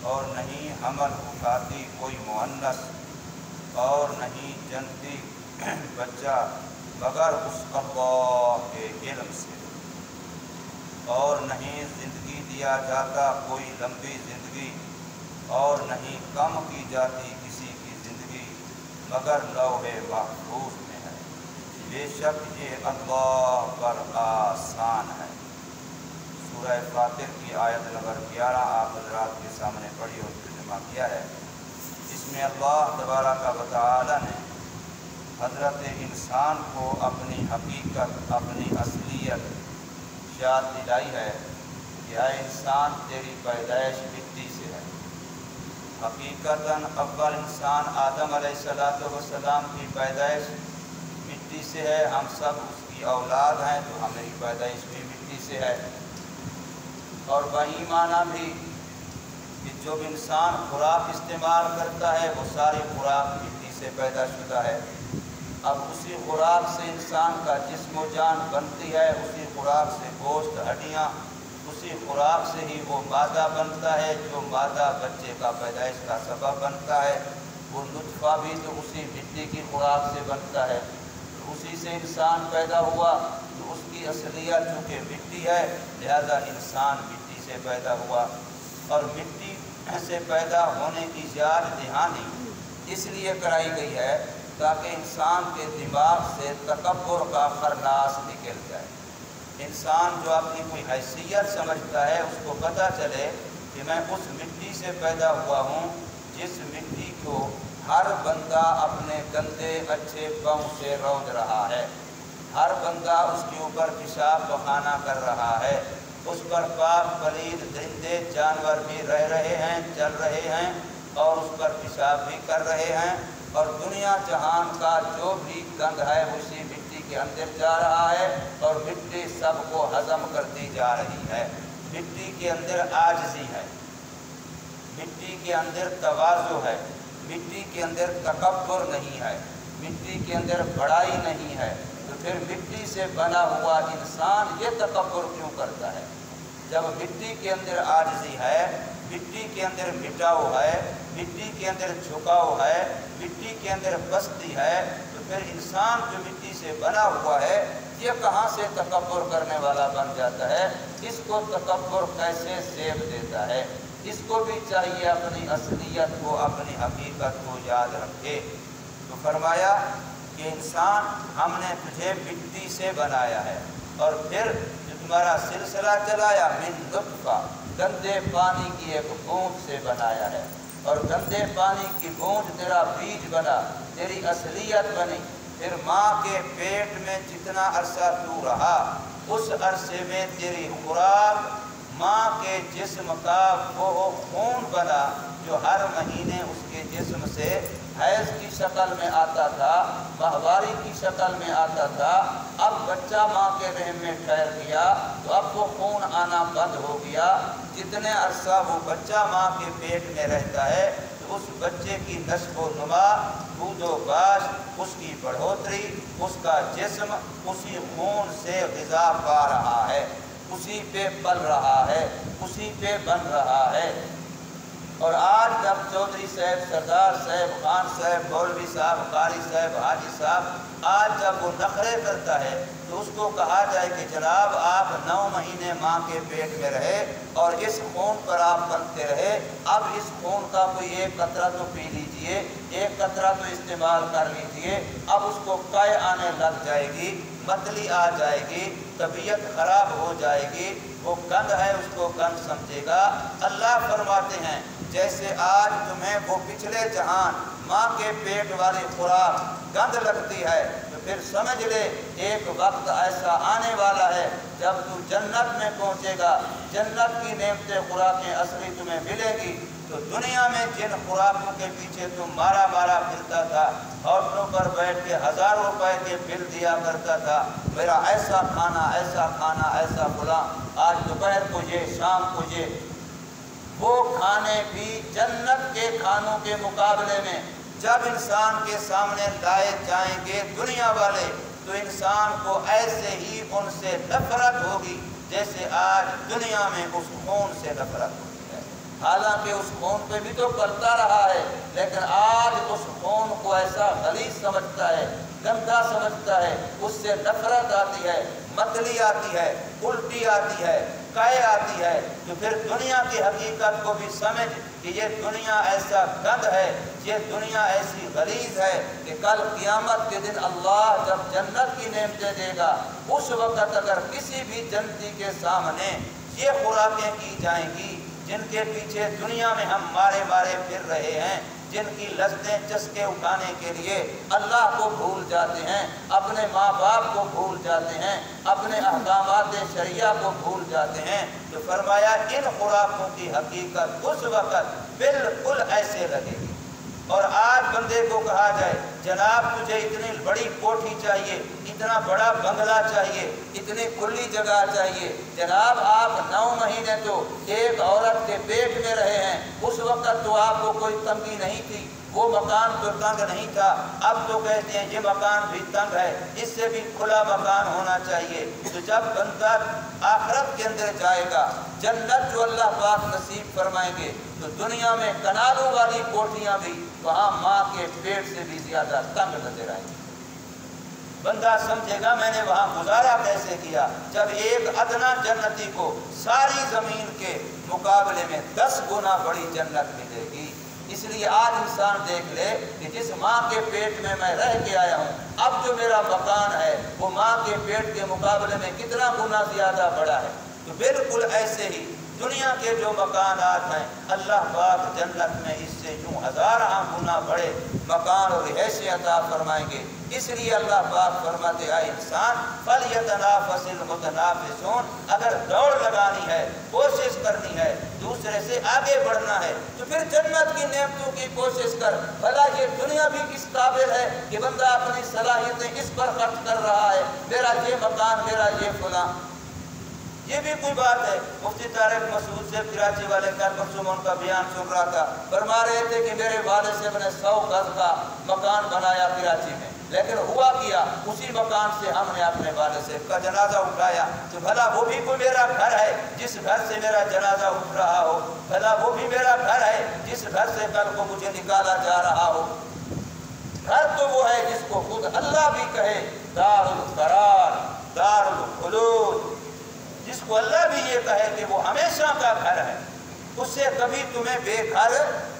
اور نہیں حمل اٹھاتی کوئی مؤنث، اور نہیں جنتی بچہ مگر اس اللہ کے علم سے، اور نہیں زندگی دیا جاتا کوئی لمبی زندگی، اور نہیں کم کی جاتی کسی کی زندگی مگر لوح محفوظ میں ہے، بے شک یہ اللہ پر آسان ہے۔ سورہ فاطر کی آیت نمبر 11 آپ حضرات کے سامنے پڑھی اور ترجمہ کیا ہے۔ اس میں اللہ تبارک و تعالی نے حضرت انسان کو اپنی حقیقت، اپنی اصلیت یاد دلائی ہے کہ اے انسان تیری پیدائش مٹی سے ہے۔ حقیقتاً اول انسان آدم علیہ السلام کی پیدائش مٹی سے ہے، ہم سب اس کی اولاد ہیں تو ہماری پیدائش بھی مٹی سے ہے۔ اور وہی معنی بھی کہ جو انسان خوراک استعمال کرتا ہے وہ ساری خوراک مٹی سے پیدا شدہ ہے۔ اب اسی خوراک سے انسان کا جسم و جان بنتی ہے، اسی خوراک سے گوشت، ہڈیاں، اسی خوراک سے ہی وہ مادہ بنتا ہے جو مادہ بچے کا پیدائش کا سبب بنتا ہے۔ وہ نطفہ بھی تو اسی مٹی کی خوراک سے بنتا ہے، اسی سے انسان پیدا ہوا، تو اس کی اصلیت چونکہ مٹی ہے لہذا انسان مٹی سے پیدا ہوا۔ اور مٹی سے پیدا ہونے کی یاد دہانی اس لیے کرائی گئی ہے تاکہ انسان کے دماغ سے تکبر کا خرناس نکل جائے۔ انسان جو اپنی کوئی حیثیت سمجھتا ہے اس کو پتہ چلے کہ میں اس مٹی سے پیدا ہوا ہوں جس مٹی کو ہر بندہ اپنے گندے اچھے پاؤں سے رونج رہا ہے، ہر بندہ اس کے اوپر پیشاب پخانہ کر رہا ہے، اس پر پاک پلید درندے جانور بھی رہ رہے ہیں، چل رہے ہیں اور اس پر پیشاب بھی کر رہے ہیں، اور دنیا جہان کا جو بھی گند ہے اسی مٹی کے اندر جا رہا ہے، اور مٹی سب کو ہضم کرتی جا رہی ہے۔ مٹی کے اندر عاجزی ہے، مٹی کے اندر تواضع ہے، مٹی کے اندر تکبر نہیں ہے، مٹی کے اندر بڑائی نہیں ہے، تو پھر مٹی سے بنا ہوا انسان یہ تکبر کیوں کرتا ہے؟ جب مٹی کے اندر عاجزی ہے، مٹی کے اندر مٹاؤ ہے، مٹی کے اندر جھکاؤ ہے، مٹی کے اندر پستی ہے، تو پھر انسان جو مٹی سے بنا ہوا ہے یہ کہاں سے تکبر کرنے والا بن جاتا ہے؟ اس کو تکبر کیسے زیب دیتا ہے؟ اس کو بھی چاہیے اپنی اصلیت کو، اپنی حقیقت کو یاد رکھے۔ تو فرمایا کہ انسان ہم نے تجھے مٹی سے بنایا ہے، اور پھر جو تمہارا سلسلہ چلایا من نطفہ، گندے پانی کی ایک بوند سے بنایا ہے، اور گندے پانی کی بوند تیرا بیج بنا، تیری اصلیت بنی۔ پھر ماں کے پیٹ میں جتنا عرصہ تو رہا اس عرصے میں تیری خوراک ماں کے جسم کا وہ خون بنا جو ہر مہینے اس کے جسم سے حیض کی شکل میں آتا تھا، ماہواری کی شکل میں آتا تھا۔ اب بچہ ماں کے رحم میں ٹھہر گیا تو اب وہ خون آنا بند ہو گیا۔ جتنے عرصہ وہ بچہ ماں کے پیٹ میں رہتا ہے تو اس بچے کی نشو و نما، بود و باش، اس کی بڑھوتری، اس کا جسم اسی خون سے غذا پا رہا ہے، اسی پہ پل رہا ہے، اسی پہ بن رہا ہے۔ اور آج جب چودھری صاحب، سردار صاحب، خان صاحب، مولوی صاحب، قاری صاحب، حاجی صاحب آج جب وہ نخرے کرتا ہے تو اس کو کہا جائے کہ جناب آپ 9 مہینے ماں کے پیٹ میں رہے اور اس خون پر آپ بنتے رہے، اب اس خون کا کوئی ایک قطرہ تو پی لیجئے، ایک قطرہ تو استعمال کر لیجئے۔ اب اس کو قے آنے لگ جائے گی، متلی آ جائے گی، طبیعت خراب ہو جائے گی، وہ گند ہے اس کو گند سمجھے گا۔ اللہ فرماتے ہیں جیسے آج تمہیں وہ پچھلے جہان ماں کے پیٹ والی خوراک گند لگتی ہے تو پھر سمجھ لے ایک وقت ایسا آنے والا ہے جب تو جنت میں پہنچے گا، جنت کی نعمتیں خوراکیں اصلی تمہیں ملے گی۔ تو دنیا میں جن خوراکوں کے پیچھے تم مارا پھرتا تھا، ہوٹلوں پر بیٹھ کے ہزاروں روپے کے بل دیا کرتا تھا، میرا ایسا کھانا، ایسا کھانا، ایسا فلاں، آج دوپہر کو یہ، شام کو یہ، وہ کھانے بھی جنت کے کھانوں کے مقابلے میں جب انسان کے سامنے لائے جائیں گے دنیا والے تو انسان کو ایسے ہی ان سے نفرت ہوگی جیسے آج دنیا میں اس خون سے نفرت ہوتی ہے۔ حالانکہ اس خون پہ بھی تو پلتا رہا ہے، لیکن آج اس خون کو ایسا غلیظ سمجھتا ہے، گندا سمجھتا ہے، اس سے نفرت آتی ہے، متلی آتی ہے، الٹی آتی ہے، قے آتی ہے، تو پھر دنیا کی حقیقت کو بھی سمجھ کہ یہ دنیا ایسا گند ہے، یہ دنیا ایسی غلیظ ہے کہ کل قیامت کے دن اللہ جب جنت کی نعمتیں دے گا، اس وقت اگر کسی بھی جنتی کے سامنے یہ خوراکیں کی جائیں گی جن کے پیچھے دنیا میں ہم مارے پھر رہے ہیں، جن کی لذتیں چسکے اٹھانے کے لیے اللہ کو بھول جاتے ہیں، اپنے ماں باپ کو بھول جاتے ہیں، اپنے احکامات شریعہ کو بھول جاتے ہیں، تو فرمایا ان خوراکوں کی حقیقت اس وقت بالکل ایسے لگے گی۔ اور آج بندے کو کہا جائے جناب تجھے اتنی بڑی کوٹھی چاہیے، اتنا بڑا بنگلہ چاہیے، اتنی کھلی جگہ چاہیے، جناب آپ 9 مہینے تو ایک عورت کے پیٹ میں رہے ہیں، اس وقت تو آپ کو کوئی تنگی نہیں تھی، وہ مکان تو تنگ نہیں تھا، اب تو کہتے ہیں یہ مکان بھی تنگ ہے، اس سے بھی کھلا مکان ہونا چاہیے۔ تو جب بندہ آخرت کے اندر جائے گا، جنت جو اللہ پاک نصیب فرمائیں گے، تو دنیا میں کنالوں والی کوٹھیاں بھی وہاں ماں کے پیٹ سے بھی زیادہ تنگ نظر آئیں گی۔ بندہ سمجھے گا میں نے وہاں گزارا کیسے کیا، جب ایک ادنا جنتی کو ساری زمین کے مقابلے میں 10 گنا بڑی جنت ملے گی۔ اس لیے آج انسان دیکھ لے کہ جس ماں کے پیٹ میں میں رہ کے آیا ہوں، اب جو میرا مکان ہے وہ ماں کے پیٹ کے مقابلے میں کتنا گنا زیادہ بڑا ہے۔ تو بالکل ایسے ہی دنیا کے جو مکانات ہیں اللہ پاک جنت میں اس سے یوں 1000 گنا بڑے مکان اور رہائشیں عطا فرمائیں گے۔ اس لیے اللہ پاک فرماتے ہیں انسان فَلْيَتَنَافَسِ الْمُتَنَافِسُونَ، اگر دوڑ لگانی ہے، کوشش کرنی ہے، دوسرے سے آگے بڑھنا ہے، تو پھر جنت کی نعمتوں کی کوشش کر۔ بھلا یہ دنیا بھی کس قابل ہے کہ بندہ اپنی صلاحیتیں اس پر خرچ کر رہا ہے، میرا یہ مکان، میرا یہ فلاں، یہ بھی کوئی بات ہے۔ مفتی طارق مسعود سے کراچی والے کا پرسوں ان کا بیان سن رہا تھا، فرما رہے تھے کہ میرے والد صاحب نے 100 گز کا مکان بنایا کراچی میں، لیکن ہوا کیا اسی مکان سے ہم نے اپنے والد صاحب کا جنازہ اٹھایا، تو بھلا وہ بھی کوئی میرا گھر ہے جس گھر سے میرا جنازہ اٹھ رہا ہو، بھلا وہ بھی میرا گھر ہے جس گھر سے کل کو مجھے نکالا جا رہا ہو۔ گھر تو وہ ہے جس کو خود اللہ بھی کہے دار القرار، دار الخلود، جس کو اللہ بھی یہ کہے کہ وہ ہمیشہ کا گھر ہے، اس سے کبھی تمہیں بے گھر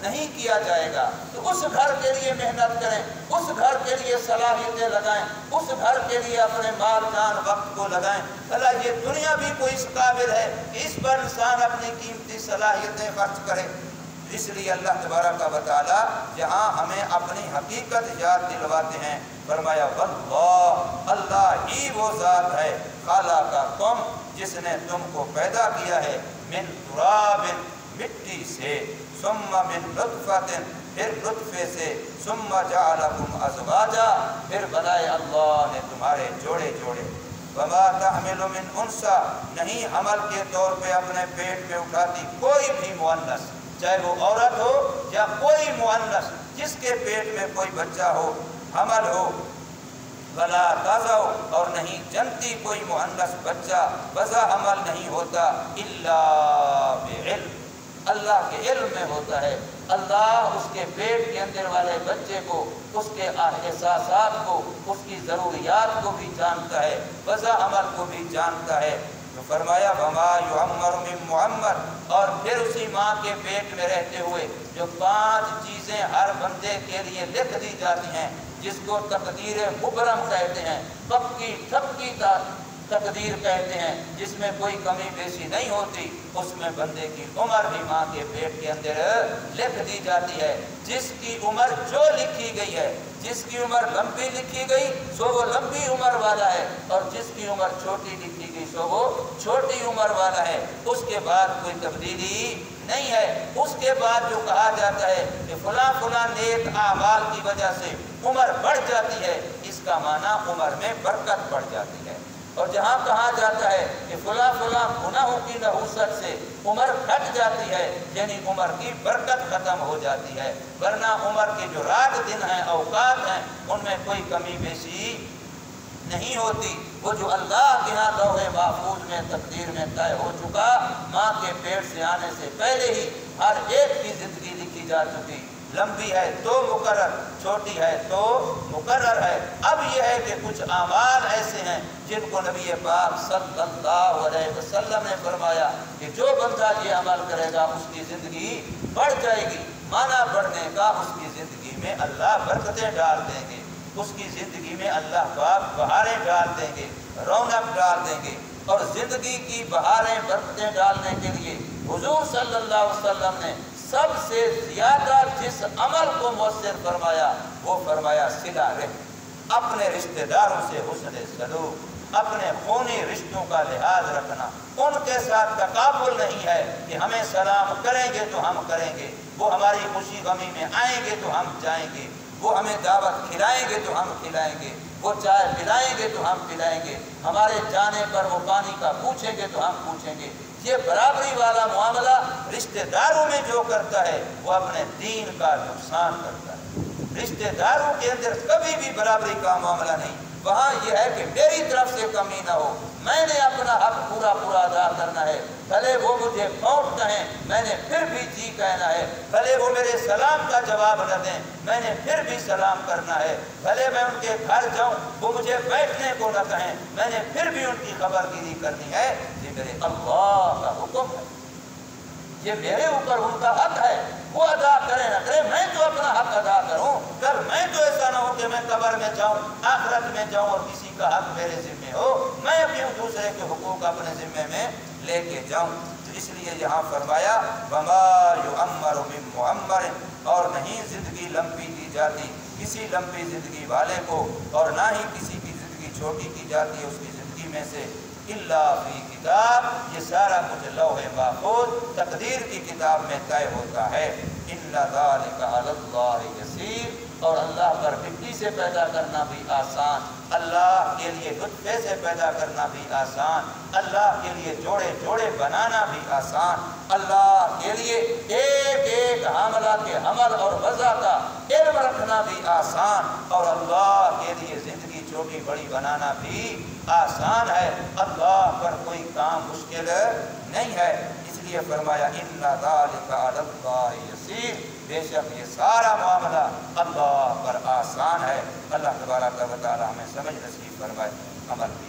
نہیں کیا جائے گا۔ تو اس گھر کے لیے محنت کریں، اس گھر کے لیے صلاحیتیں لگائیں، اس گھر کے لیے اپنے مال جان وقت کو لگائیں۔ بھلا یہ دنیا بھی کوئی اس قابل ہے کہ اس پر انسان اپنی قیمتی صلاحیتیں خرچ کرے؟ اس لیے اللہ تبارک و تعالی جہاں ہمیں اپنی حقیقت یاد دلواتے ہیں، فرمایا واللہ، اللہ ہی وہ ذات ہے خلقکم، جس نے تم کو پیدا کیا ہے، من تراب، مٹی سے، ثم من نطفۃ، پھر نطفے سے، ثم جعلکم ازواجا، پھر بنائے اللہ نے تمہارے جوڑے جوڑے، وما تحمل من انثى، نہیں حمل کے طور پہ اپنے پیٹ میں اٹھاتی کوئی بھی مؤنث، چاہے وہ عورت ہو یا کوئی مؤنث، جس کے پیٹ میں کوئی بچہ ہو، حمل ہو، ولا تضع، اور نہیں جنتی کوئی مؤنث بچہ، وضع حمل نہیں ہوتا، الا بعلم، اللہ کے علم میں ہوتا ہے۔ اللہ اس کے پیٹ کے اندر والے بچے کو، اس کے احساسات کو، اس کی ضروریات کو بھی جانتا ہے، وضع حمل کو بھی جانتا ہے۔ تو فرمایا وما یعمر من معمر، اور پھر اسی ماں کے پیٹ میں رہتے ہوئے جو 5 چیزیں ہر بندے کے لیے لکھ دی جاتی ہیں، جس کو تقدیر مبرم کہتے ہیں، پکی ٹھپکی تقدیر کہتے ہیں، جس میں کوئی کمی بیشی نہیں ہوتی، اس میں بندے کی عمر بھی ماں کے پیٹ کے اندر لکھ دی جاتی ہے۔ جس کی عمر جو لکھی گئی ہے، جس کی عمر لمبی لکھی گئی سو وہ لمبی عمر والا ہے، اور جس کی عمر چھوٹی لکھی گئی سو وہ چھوٹی عمر والا ہے، اس کے بعد کوئی تبدیلی نہیں ہے۔ اس کے بعد جو کہا جاتا ہے کہ فلاں فلاں نیک اعمال کی وجہ سے عمر بڑھ جاتی ہے، اس کا معنی عمر میں برکت بڑھ جاتی ہے۔ اور جہاں کہا جاتا ہے کہ فلاں فلاں گناہوں کی نحوست سے عمر گھٹ جاتی ہے، یعنی عمر کی برکت ختم ہو جاتی ہے، ورنہ عمر کے جو رات دن ہیں، اوقات ہیں، ان میں کوئی کمی بیشی نہیں ہوتی، وہ جو اللہ کے ہاں لوح محفوظ میں تقدیر میں طے ہو چکا، ماں کے پیٹ سے آنے سے پہلے ہی ہر ایک کی زندگی لکھی جا چکی، لمبی ہے تو مقرر، چھوٹی ہے تو مقرر ہے۔ اب یہ ہے کہ کچھ اعمال ایسے ہیں جن کو نبی پاک صلی اللہ علیہ وسلم نے فرمایا کہ جو بندہ یہ عمل کرے گا اس کی زندگی بڑھ جائے گی۔ مانا بڑھنے کا، اس کی زندگی میں اللہ برکتیں ڈال دیں گے، اس کی زندگی میں اللہ پاک بہاریں ڈال دیں گے، رونق ڈال دیں گے۔ اور زندگی کی بہاریں برکتیں ڈالنے کے لیے حضور صلی اللہ علیہ وسلم نے سب سے زیادہ جس عمل کو مؤثر فرمایا وہ فرمایا صلہ رحم، اپنے رشتہ داروں سے حسن سلوک، اپنے خونی رشتوں کا لحاظ رکھنا۔ ان کے ساتھ تقابل نہیں ہے کہ ہمیں سلام کریں گے تو ہم کریں گے، وہ ہماری خوشی غمی میں آئیں گے تو ہم جائیں گے، وہ ہمیں دعوت کھلائیں گے تو ہم کھلائیں گے، وہ چائے پلائیں گے تو ہم پلائیں گے، ہمارے جانے پر وہ پانی کا پوچھیں گے تو ہم پوچھیں گے۔ یہ برابری والا معاملہ رشتہ داروں میں جو کرتا ہے وہ اپنے دین کا نقصان کرتا ہے۔ رشتہ داروں کے اندر کبھی بھی برابری کا معاملہ نہیں، وہاں یہ ہے کہ میری طرف سے کمی نہ ہو، میں نے اپنا حق پورا ادا کرنا ہے، بھلے وہ مجھے پونٹ کہیں میں نے پھر بھی جی کہنا ہے، بھلے وہ میرے سلام کا جواب نہ دیں میں نے پھر بھی سلام کرنا ہے، بھلے میں ان کے گھر جاؤں وہ مجھے بیٹھنے کو نہ کہیں میں نے پھر بھی ان کی خبر گیری کرنی ہے۔ یہ میرے اللہ کا حکم ہے، یہ میرے اوپر ان کا حق ہے، وہ ادا کرے نہ کرے میں تو اپنا حق ادا کروں۔ کل میں تو ایسا نہ ہو کہ میں قبر میں جاؤں، آخرت میں جاؤں اور کسی کا حق میرے ذمہ ہو، میں بھی دوسرے کے حقوق اپنے ذمہ میں لے کے جاؤں۔ تو اس لیے یہاں فرمایا وما یعمر من معمر، اور نہیں زندگی لمبی کی جاتی کسی لمبی زندگی والے کو، اور نہ ہی کسی کی زندگی چھوٹی کی جاتی ہے اس کی زندگی میں سے، الا فی کتاب، یہ سارا کچھ لوح محفوظ تقدیر کی کتاب میں طے ہوتا ہے۔ ان ذلک علی اللہ یسیر، اور اللہ پر مٹی سے پیدا کرنا بھی آسان، اللہ کے لیے نطفے سے پیدا کرنا بھی آسان، اللہ کے لیے جوڑے جوڑے بنانا بھی آسان، اللہ کے لیے ایک ایک حاملہ کے حمل اور وضع کا علم رکھنا بھی آسان، اور اللہ کے لیے زندگی چھوٹی بڑی بنانا بھی آسان ہے۔ اللہ پر کوئی کام مشکل نہیں ہے، اس لیے فرمایا ان ذلک علی اللہ یسیر، بے شک یہ سارا معاملہ اللہ پر آسان ہے۔ اللہ تبارک و تعالی ہمیں سمجھ نصیب فرمائے، عمل بھی